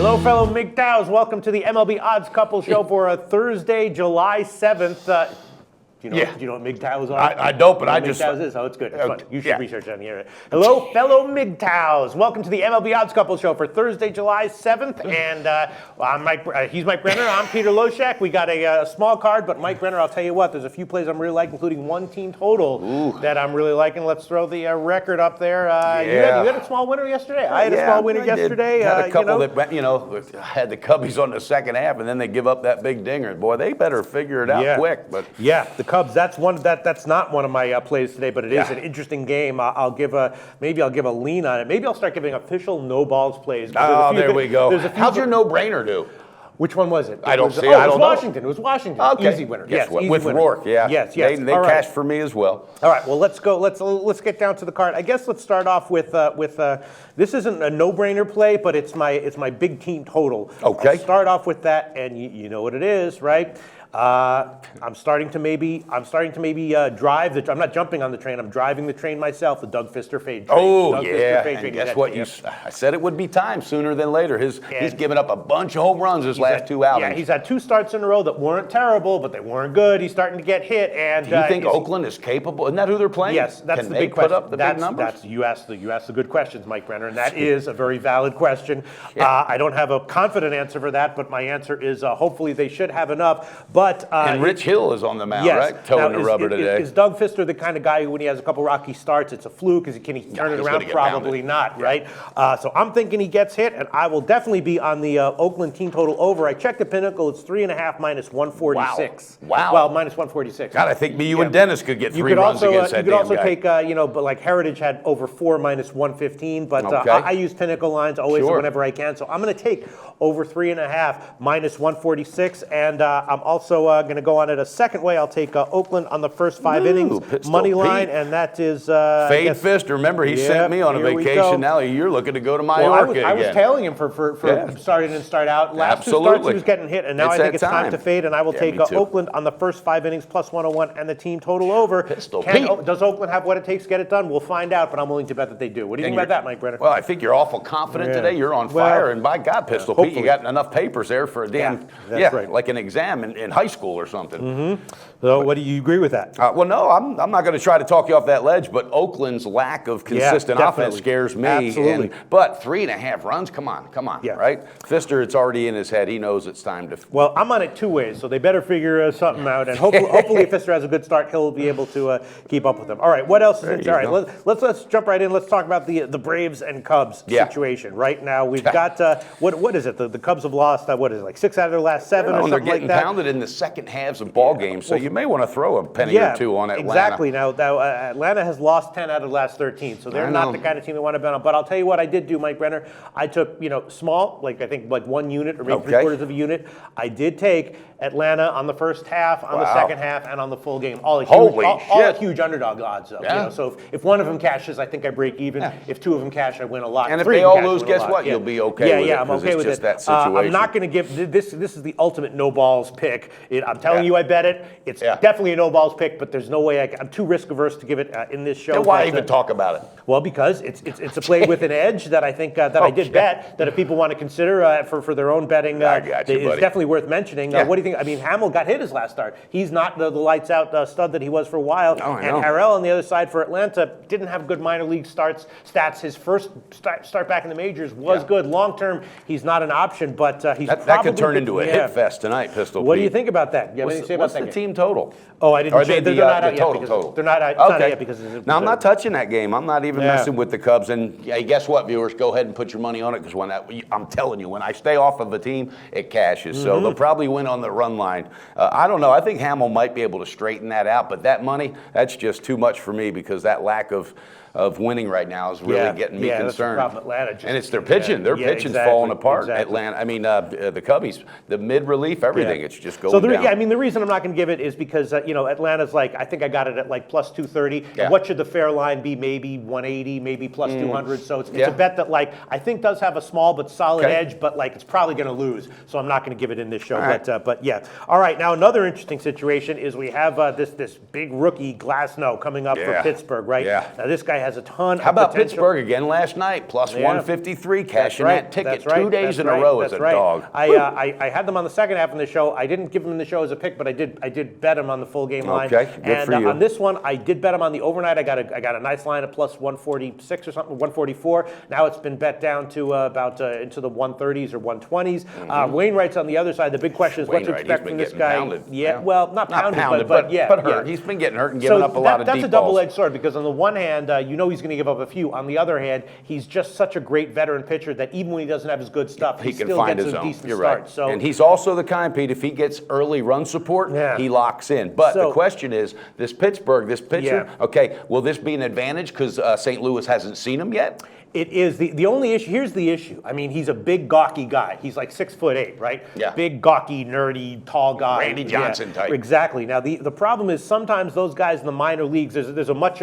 Hello, fellow MGTOWs. Welcome to the MLB Odds Couple show for a Thursday, July 7th. Do you know what MGTOWs are? I don't, but I just... MGTOWs is? Oh, it's good. It's fun. You should research on here. Hello, fellow MGTOWs. Welcome to the MLB Odds Couple show for Thursday, July 7th. And I'm he's Mike Brenner. I'm Peter Loshak. We got a small card, but Mike Brenner, I'll tell you what, there's a few plays I'm really liking, including one team total that I'm really liking. Let's throw the record up there. You had a small winner yesterday. I had a small winner yesterday. Had a couple that went, had the Cubbies on the second half, and then they give up that big dinger. Boy, they better figure it out quick. But the Cubs. That's not one of my plays today, but it is an interesting game. Maybe I'll give a lean on it. Maybe I'll start giving official no balls plays. Oh, there we go. How's your no-brainer do? Which one was it? I don't see. It was Washington. It was Washington. Okay. Easy winner. Yes, easy with winner. Rourke. Yeah. Yes. They cashed for me as well. All right. Well, let's go. Let's get down to the card. I guess let's start off with this isn't a no-brainer play, but it's my big team total. Okay. I'll start off with that, and you know what it is, right? I'm starting to maybe drive the. I'm not jumping on the train. I'm driving the train myself. The Doug Fister fade train. Oh yeah. And guess what? I said it would be time sooner than later. He's given up a bunch of home runs his last two outings. Yeah, he's had two starts in a row that weren't terrible, but they weren't good. He's starting to get hit. And do you think Oakland is capable? Isn't that who they're playing? Yes, that's the big question. Can they put up the big numbers? You asked the good questions, Mike Brenner, and that is a very valid question. I don't have a confident answer for that, but my answer is hopefully they should have enough. But and Rich Hill is on the mound, right? Towing the rubber today. Is Doug Fister the kind of guy who, when he has a couple rocky starts, it's a fluke? Can he turn it around? Probably not, right? So I'm thinking he gets hit, and I will definitely be on the Oakland team total over. I checked the Pinnacle; it's 3.5 minus 146. Wow. Well, minus 146. God, I think you and Dennis could get three runs against that damn guy. You could also take, but like Heritage had over 4 minus 115. But I use Pinnacle lines always whenever I can. So I'm going to take over 3.5 minus 146, and I'm also going to go on it a second way. I'll take Oakland on the first 5 innings money line, and that is Fade Fister. Remember, he sent me on a vacation. Now you're looking to go to Mallorca again. I was tailing him for starting and start out. Last two starts he was getting hit, and now I think it's time to fade, and I will take Oakland on the first 5 innings plus 101 and the team total over. Does Oakland have what it takes to get it done? We'll find out, but I'm willing to bet that they do. What do you think about that, Mike Brenner? Well, I think you're awful confident today. You're on fire, and by God, Pistol Pete, you got enough papers there for a damn, like an exam in high school or something. So, what do you agree with that? Well, no, I'm not going to try to talk you off that ledge, but Oakland's lack of consistent offense scares me. Absolutely. But 3.5 runs, come on, right? Fister, it's already in his head. He knows it's time to. Well, I'm on it 2 ways, so they better figure something out. And hopefully, if Fister has a good start, he'll be able to keep up with them. All right, what else is in? All right, let's jump right in. Let's talk about the Braves and Cubs situation. Right now, we've got what is it? The Cubs have lost what is it, like 6 out of their last 7 or something like that. They're getting pounded in the second halves of ball games, so you may want to throw a penny or two on Atlanta. Exactly. Now Atlanta has lost 10 out of the last 13, so they're not the kind of team they want to bet on. But I'll tell you what I did do, Mike Brenner. I took small, I think 1 unit or maybe 3/4 of a unit. I did take Atlanta on the first half, on the second half, and on the full game. All huge underdog odds, though. So if one of them cashes, I think I break even. If 2 of them cash, I win a lot. And if they all lose, guess what? You'll be okay with it. Yeah, I'm okay with it. That situation. I'm not going to give this. This is the ultimate no balls pick. I'm telling you, I bet it. It's definitely a no balls pick, but there's no way I'm too risk averse to give it in this show. Then why even talk about it? Well, because it's a play with an edge that I think that I did bet that if people want to consider for their own betting, it's definitely worth mentioning. What do you think? I mean, Hamill got hit his last start. He's not the lights out stud that he was for a while. And Harrell on the other side for Atlanta didn't have good minor league stats. His first start back in the majors was good. Long term, he's not an option, but he's that could turn into a hit fest tonight, Pistol. What do you think about that? What's the team total? Oh, I didn't. They're not out yet. Total. They're not out. It's not yet because. Now I'm not touching that game. I'm not even messing with the Cubs. And guess what, viewers? Go ahead and put your money on it because I'm telling you, when I stay off of a team, it cashes. So they'll probably win on the run line. I don't know. I think Hamill might be able to straighten that out, but that money, that's just too much for me because that lack of winning right now is really getting me concerned. That's the problem. Atlanta and it's their pitching. Their pitching's falling apart. Atlanta. I mean, the Cubbies, the mid relief, everything. It's just going down. I mean, the reason I'm not going to give it is because Atlanta's I think I got it at plus 230. And what should the fair line be? Maybe 180, maybe plus 200. So it's a bet that I think does have a small but solid edge, but it's probably going to lose. So I'm not going to give it in this show. But yeah. All right. Now another interesting situation is we have this big rookie Glasnow coming up for Pittsburgh. Right. Yeah. Now this guy has a ton How of about potential. Pittsburgh again last night? Plus 153, cashing that ticket. Right. 2 days in a row as a dog. I had them on the second half of the show. I didn't give them in the show as a pick, but I did bet them on the full game line. Okay, good for you. On this one, I did bet them on the overnight. I got a nice line of plus 146 or something, 144. Now it's been bet down to about into the 130s or 120s. Wainwright's on the other side. The big question is what to expect from this guy. Pounded. Yeah, well, not pounded, but hurt. He's been getting hurt and giving up a lot of deep balls. That's a double-edged sword because on the one hand, you know he's going to give up a few. On the other hand, he's just such a great veteran pitcher that even when he doesn't have his good stuff, he still gets a decent start. So, and he's also the kind, Pete, if he gets early run support, he locks in. But the question is, this Pittsburgh, this pitcher, okay, will this be an advantage because St. Louis hasn't seen him yet? It is. The only issue, here's the issue. I mean, he's a big, gawky guy. He's like 6'8", right? Yeah. Big, gawky, nerdy, tall guy. Randy Johnson type. Exactly. Now, the problem is sometimes those guys in the minor leagues, there's a much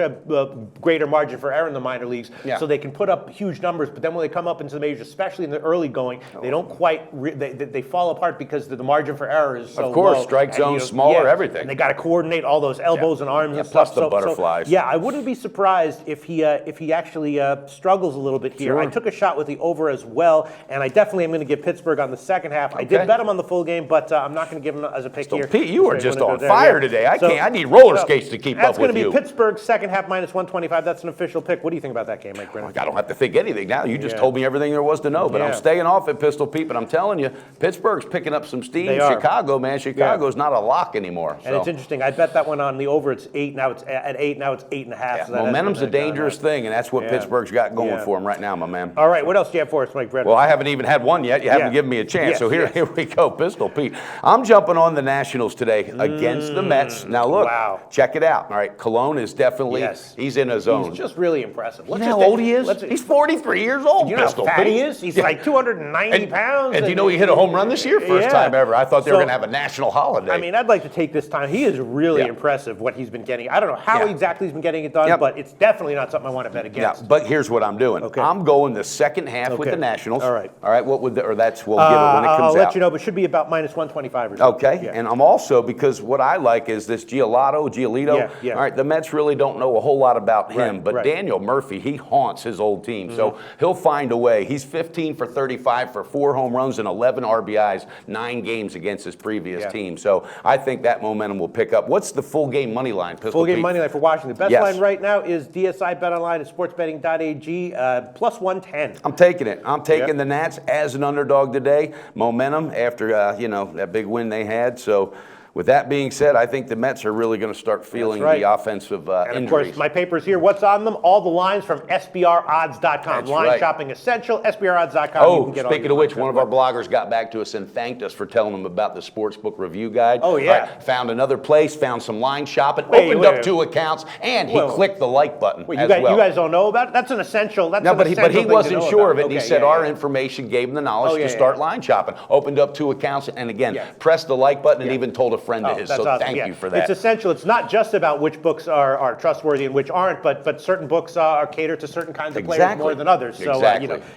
greater margin for error in the minor leagues, so they can put up huge numbers, but then when they come up into the majors, especially in the early going, they don't quite, they fall apart because the margin for error is so low. Of course, strike zone, smaller, everything. And they got to coordinate all those elbows and arms and plus stuff. the butterflies. I wouldn't be surprised if he actually struggles a little bit here. Sure. I took a shot with the over as well, and I definitely am going to give Pittsburgh on the second half. I did bet him on the full game, but I'm not going to give him as a pick here. Pete, you are just on fire today. I need roller skates to keep up with you. That's going to be Pittsburgh second half minus 125. That's an official pick. What do you think about that game, Mike Brenner? I don't have to think anything now. You just told me everything there was to know, but I'm staying off at Pistol Pete. But I'm telling you, Pittsburgh's picking up some steam. Chicago, man, Chicago's not a lock anymore. And it's interesting. I bet that one on the over. It's 8. Now it's at 8. Now it's 8.5. So momentum's a dangerous thing, and that's what Pittsburgh's got going for him right now, my man. All right, what else do you have for us, Mike Brenner? Well, I haven't even had one yet. You haven't given me a chance. So here we go, Pistol Pete. I'm jumping on the Nationals today against the Mets. Now look, check it out. All right, Cologne is definitely he's in a zone. He's just really impressive. You know how old he is? He's 43 years old. You know how fat he is? He's like 290 pounds. And do you know he hit a home run this year? First time ever. I thought they were going to have a national holiday. I mean, I'd like to take this time. He is really impressive what he's been getting. I don't know how exactly he's been getting it done, but it's definitely not something I want to bet against. But here's what I'm doing. I'm going the second half with the Nationals. All right. What would we'll give it when it comes out. I'll let you know, but it should be about minus 125 or something. Okay. And I'm also, because what I like is this Giolito. All right, the Mets really don't know a whole lot about him, but Daniel Murphy, he haunts his old team. So he'll find a way. He's 15 for 35 for 4 home runs and 11 RBIs, 9 games against his previous team. So I think that momentum will pick up. What's the full game money line, Pistol Full game Pete? money line for Washington. The best line right now is DSI Bet Online at sportsbetting.ag, plus 110. I'm taking it. I'm taking the Nats as an underdog today. Momentum after that big win they had. So with that being said, I think the Mets are really going to start feeling the offensive and injuries. Of course, my paper's here. What's on them? All the lines from SBRodds.com. Line shopping essential, SBRodds.com. Oh, speaking of which, one of our bloggers got back to us and thanked us for telling them about the Sportsbook Review Guide. Oh, yeah. Right, found another place, found some line shopping, opened up 2 accounts, and he clicked the like button as well. You guys don't know about it? That's an essential. But he wasn't sure of it, and he said our information gave him the knowledge to start line shopping. Opened up 2 accounts, and again, pressed the like button and even told a friend of his. So awesome. thank you for that. It's essential. It's not just about which books are trustworthy and which aren't, but certain books are catered to certain kinds of players more than others. So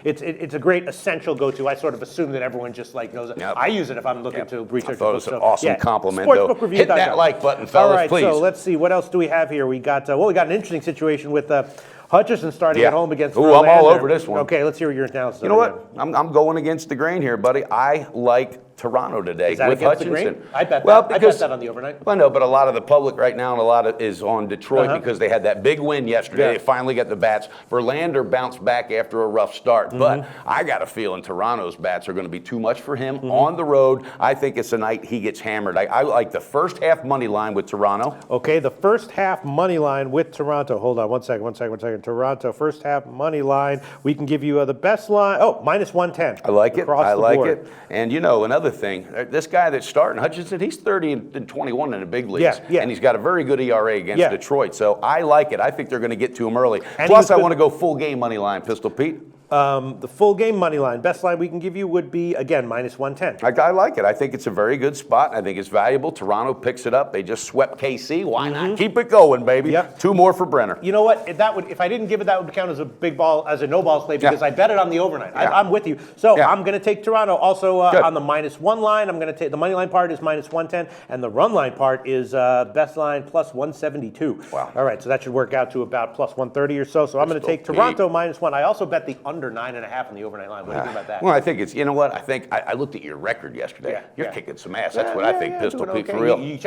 it's a great essential go-to. I sort of assume that everyone just knows it. I use it if I'm looking to research. I thought it was an awesome compliment, though. Hit that like button, fellas, please. All right, so let's see. What else do we have here? We got we got an interesting situation with Hutcherson starting at home against Verlander. I'm all over this one. Okay, let's hear your analysis. You know what? I'm going against the grain here, buddy. I like Toronto today with Hutchinson. I bet that on the overnight. Well, no, but a lot of the public right now and a lot of is on Detroit because they had that big win yesterday. They finally got the bats. Verlander bounced back after a rough start, but I got a feeling Toronto's bats are going to be too much for him on the road. I think it's a night he gets hammered. I like the first half money line with Toronto. Okay, the first half money line with Toronto. Hold on one second. Toronto, first half money line. We can give you the best line. Oh, minus 110. I like it. I like it. And another thing, this guy that's starting, Hutchinson, he's 30 and 21 in the big leagues. And he's got a very good ERA against Detroit. So I like it. I think they're going to get to him early. And plus, I want to go full game money line, Pistol Pete. The full game money line, best line we can give you would be, again, minus 110. I like it. I think it's a very good spot. I think it's valuable. Toronto picks it up. They just swept KC. Why not keep it going, baby? Yep. 2 more for Brenner. You know what? If I didn't give it, that would count as a big ball, as a no ball play, because I bet it on the overnight. I'm with you. So I'm going to take Toronto. Also on the minus 1 line, I'm going to take the money line part is minus 110, and the run line part is best line plus 172. Wow. All right, so that should work out to about plus 130 or so. So I'm going to take Toronto minus 1. I also bet the under 9.5 on the overnight line. What do you think about that? Well, I think it's, you know what? I think I looked at your record yesterday. You're kicking some ass. That's what I think, Pistol Pete, for real.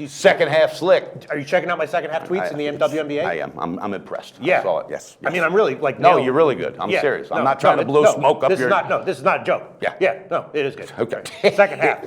Second half slick. Are you checking out my second half tweets in the WNBA? I am. I'm impressed. Yeah. I saw it. Yes. I mean, I'm really like. No, you're really good. I'm serious. I'm not trying to blow smoke up your. This is not a joke. Yeah. Yeah. No, it is good. Okay. Second half.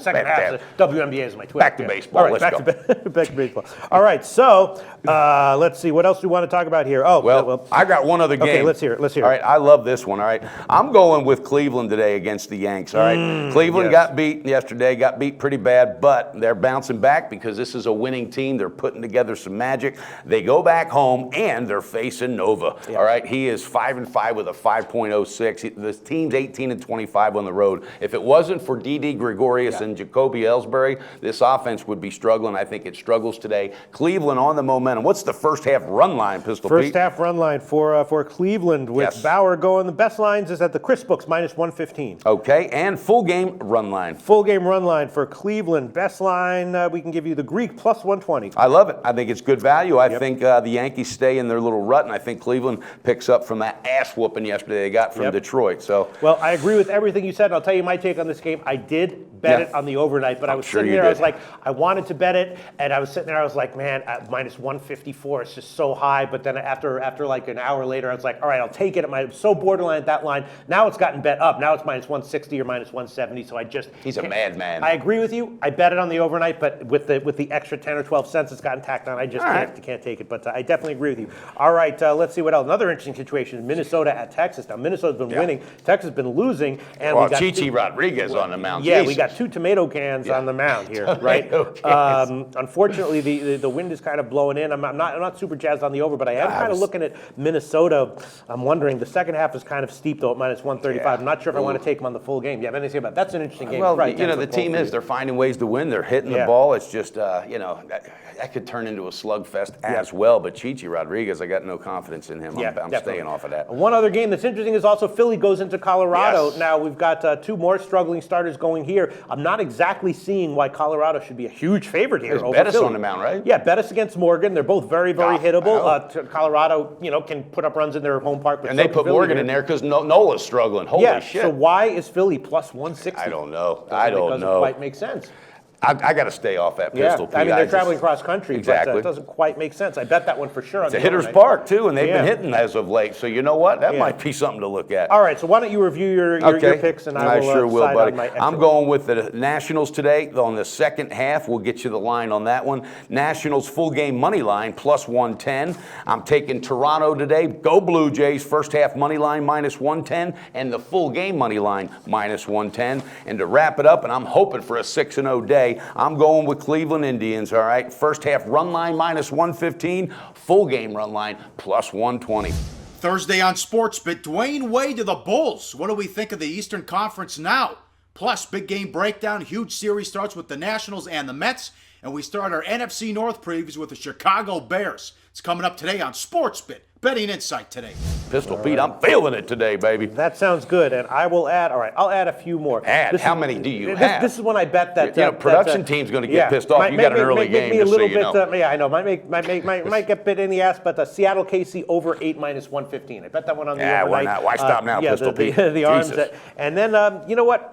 WNBA is my tweet. Back to baseball. All right, Let's go. back to baseball. All right. So let's see. What else do we want to talk about here? Oh, well, I got one other game. Okay, let's hear it. All right, I love this one. All right, I'm going with Cleveland today against the Yanks. All right, Cleveland got beat yesterday, got beat pretty bad, but they're bouncing back because this is a winning team. They're putting together some magic. They go back home and they're facing Nova. All right, he is 5-5 with a 5.06. The team's 18-25 on the road. If it wasn't for Didi Gregorius and Jacoby Ellsbury, this offense would be struggling. I think it struggles today. Cleveland on the momentum. What's the first half run line, Pistol Pete? First half run line for Cleveland with Bauer going. The best lines is at the Chris Books minus 115. Okay, and full game run line. Full game run line for Cleveland. Best line, we can give you the Greek plus 120. I love it. I think it's good value. I think the Yankees stay in their little rut, and I think Cleveland picks up from that ass whooping yesterday they got from Detroit. So, well, I agree with everything you said, and I'll tell you my take on this game. I did bet it on the overnight, but I was sitting there, I was like, I wanted to bet it, and I was sitting there, I was like, man, at minus 154, it's just so high. But then after like an hour later, I was like, all right, I'll take it. I'm so borderline at that line. Now it's gotten bet up. Now it's minus 160 or minus 170. So he's a madman. I agree with you. I bet it on the overnight, but with the extra 10 or 12 cents it's gotten tacked on, I just can't take it. But I definitely agree with you. All right, let's see what else. Another interesting situation: Minnesota at Texas. Now Minnesota's been winning. Texas has been losing, and we got Chichi Rodriguez on the mound. Yeah, we got 2 tomato cans on the mound here, right? Unfortunately, the wind is kind of blowing in. I'm not super jazzed on the over, but I am kind of looking at Minnesota. I'm wondering, the second half is kind of steep though at minus 135. I'm not sure if I want to take them on the full game. Do you have anything about that? That's an interesting game. Well, the team they're finding ways to win. They're hitting the ball. It's just that could turn into a slugfest as well. But Chichi Rodriguez, I got no confidence in him. I'm staying off of that. One other game that's interesting is also Philly goes into Colorado. Now we've got 2 more struggling starters going here. I'm not exactly seeing why Colorado should be a huge favorite here. There's Bettis on the mound, right? Yeah, Bettis against Morgan. They're both very, very hittable. Colorado, can put up runs in their home park. And they put Morgan in there because Nola's struggling. Holy shit. So why is Philly plus 160? I don't know. Doesn't quite make sense. I got to stay off that pistol. I mean, they're traveling cross country, but it doesn't quite make sense. I bet that one for sure. It's a hitter's park, too, and they've been hitting as of late. So you know what? That might be something to look at. All right, so why don't you review your picks, and I will sure will, buddy. On my I'm going with the Nationals today on the second half. We'll get you the line on that one. Nationals full game money line plus 110. I'm taking Toronto today. Go Blue Jays. First half money line minus 110, and the full game money line minus 110. And to wrap it up, and I'm hoping for a 6-0 day, I'm going with Cleveland Indians, all right? First half run line minus 115, full game run line plus 120. Thursday on Sportsbet, Dwayne Wade to the Bulls. What do we think of the Eastern Conference now? Plus, big game breakdown. Huge series starts with the Nationals and the Mets. And we start our NFC North previews with the Chicago Bears. It's coming up today on Sportsbet. Betting Insight today. Pistol Pete, I'm feeling it today, baby. That sounds good, and I will add. All right, I'll add a few more. How many do you have? This is when I bet that. Production team's going to get pissed off. You got an early game, me a little bit. know. I know. Might get bit in the ass, but Seattle KC over 8 minus 115. I bet that one on the overnight. Why not? Why stop now, Pistol Pete? The arms. And then you know what?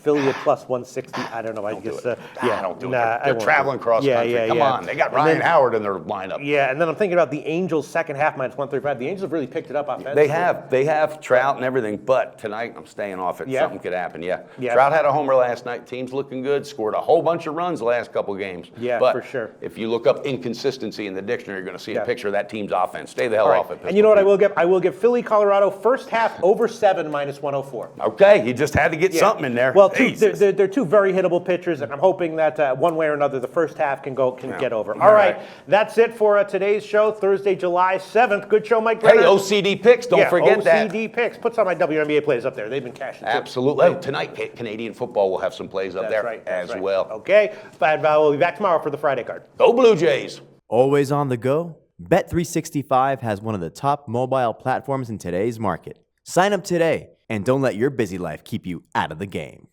Philly at plus 160. I don't know. Don't do it. They're traveling cross country. Come on, they got Ryan Howard in their lineup. Yeah, and then I'm thinking about the Angels second half minus 135. The Angels have really picked it up offensively. They have Trout and everything, but tonight I'm staying off it. Something could happen. Trout had a homer last night. Team's looking good. Scored a whole bunch of runs the last couple games. But for sure. If you look up inconsistency in the dictionary, you're going to see a picture of that team's offense. Stay the hell off it. And you know what I will give? I will give Philly, Colorado first half over 7 minus 104. Okay, you just had to get something in there. Well, they're 2 very hittable pitchers, and I'm hoping that one way or another the first half can get over. All right, that's it for today's show, Thursday, July 7th. Good show, Mike Hey, Brenner. OCD picks. Don't forget that. OCD picks. Put some of my WNBA plays up there. They've been cashing too. Absolutely. Oh, tonight, Canadian football will have some plays up there as well. Okay. But we'll be back tomorrow for the Friday card. Go Blue Jays. Always on the go? Bet365 has one of the top mobile platforms in today's market. Sign up today and don't let your busy life keep you out of the game.